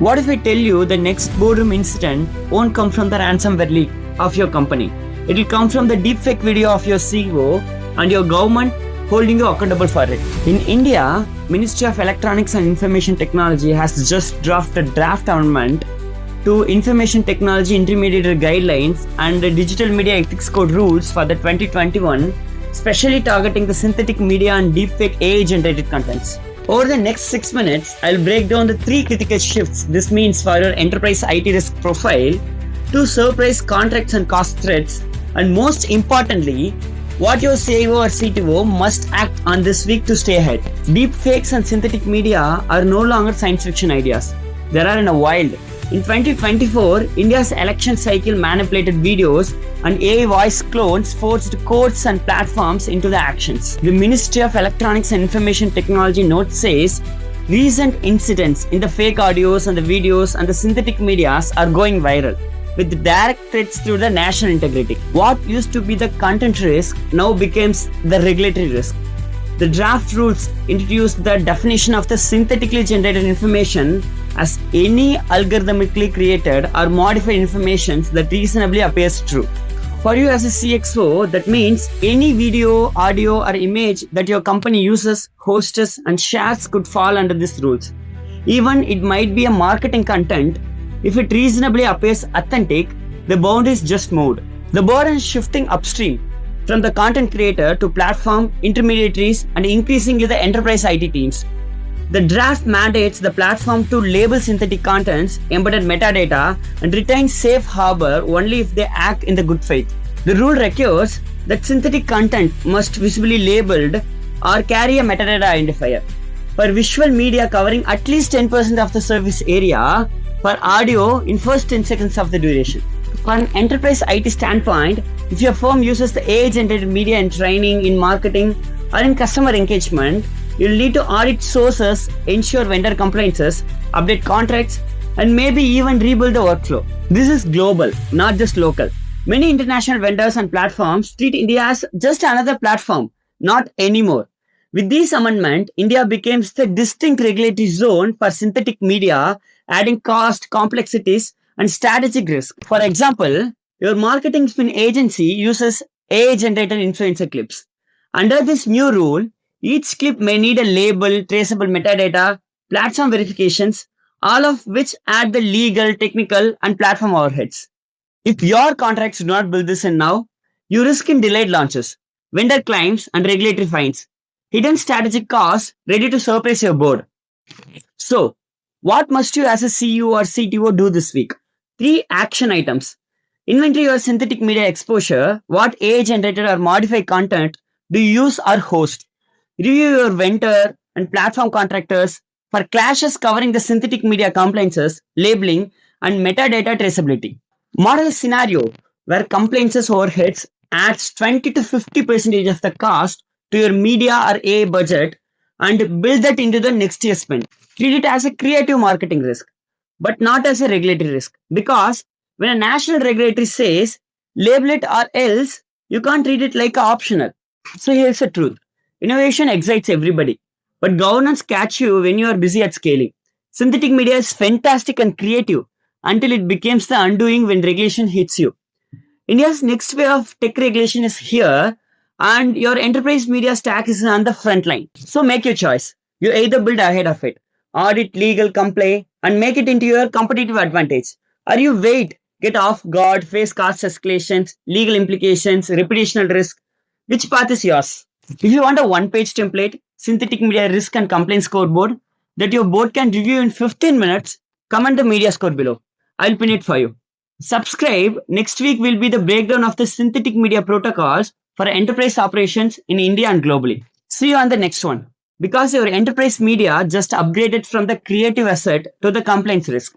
What if I tell you the next boardroom incident won't come from the ransomware leak of your company? It will come from the deepfake video of your CEO and your government holding you accountable for it. In India, Ministry of Electronics and Information Technology has just drafted draft amendment to Information Technology Intermediary Guidelines and the Digital Media Ethics Code rules for the 2021, specially targeting the synthetic media and deepfake AI-generated contents. Over the next 6 minutes, I'll break down the 3 critical shifts this means for your enterprise IT risk profile, 2 surprise contracts and cost threats, and most importantly, what your CIO or CTO must act on this week to stay ahead. Deepfakes and synthetic media are no longer science fiction ideas. They are in a wild. In 2024, India's election cycle manipulated videos and AI voice clones forced courts and platforms into the actions. The Ministry of Electronics and Information Technology note says, recent incidents in the fake audios and the videos and the synthetic medias are going viral, with direct threats to the national integrity. What used to be the content risk now becomes the regulatory risk. The draft rules introduced the definition of the synthetically generated information as any algorithmically created or modified information that reasonably appears true. For you as a CXO, that means any video, audio, or image that your company uses, hosts, and shares could fall under these rules. Even it might be a marketing content, if it reasonably appears authentic, the boundaries just moved. The burden is shifting upstream from the content creator to platform, intermediaries, and increasingly the enterprise IT teams. The draft mandates the platform to label synthetic contents, embedded metadata, and retain safe harbor only if they act in the good faith. The rule requires that synthetic content must visibly labeled or carry a metadata identifier. For visual media covering at least 10% of the service area, for audio in first 10 seconds of the duration. From an enterprise IT standpoint, if your firm uses the AI-generated media in training, in marketing, or in customer engagement, you'll need to audit sources, ensure vendor compliances, update contracts, and maybe even rebuild the workflow. This is global, not just local. Many international vendors and platforms treat India as just another platform, not anymore. With this amendment, India becomes the distinct regulatory zone for synthetic media, adding cost, complexities, and strategic risk. For example, your marketing spin agency uses AI-generated influencer clips. Under this new rule, each clip may need a label, traceable metadata, platform verifications, all of which add the legal, technical, and platform overheads. If your contracts do not build this in now, you risk in delayed launches, vendor claims, and regulatory fines. Hidden strategic costs ready to surprise your board. So, what must you as a CEO or CTO do this week? 3 action items. Inventory your synthetic media exposure. What AI-generated or modified content do you use or host? Review your vendor and platform contractors for clashes covering the synthetic media compliances, labeling, and metadata traceability. Model a scenario where compliances overheads adds 20 to 50% of the cost to your media or AI budget and build that into the next year's spend. Treat it as a creative marketing risk, but not as a regulatory risk. Because when a national regulatory says, label it or else, you can't treat it like optional. So here's the truth. Innovation excites everybody, but governance catch you when you are busy at scaling. Synthetic media is fantastic and creative until it becomes the undoing when regulation hits you. India's next wave of tech regulation is here, and your enterprise media stack is on the front line. So make your choice. You either build ahead of it, audit, legal, comply, and make it into your competitive advantage. Or you wait, get off guard, face cost escalations, legal implications, reputational risk. Which path is yours? If you want a one-page template, synthetic media risk and complaint scoreboard that your board can review in 15 minutes, comment the media score below. I'll pin it for you. Subscribe. Next week will be the breakdown of the synthetic media protocols for enterprise operations in India and globally. See you on the next one. Because your enterprise media just upgraded from the creative asset to the compliance risk.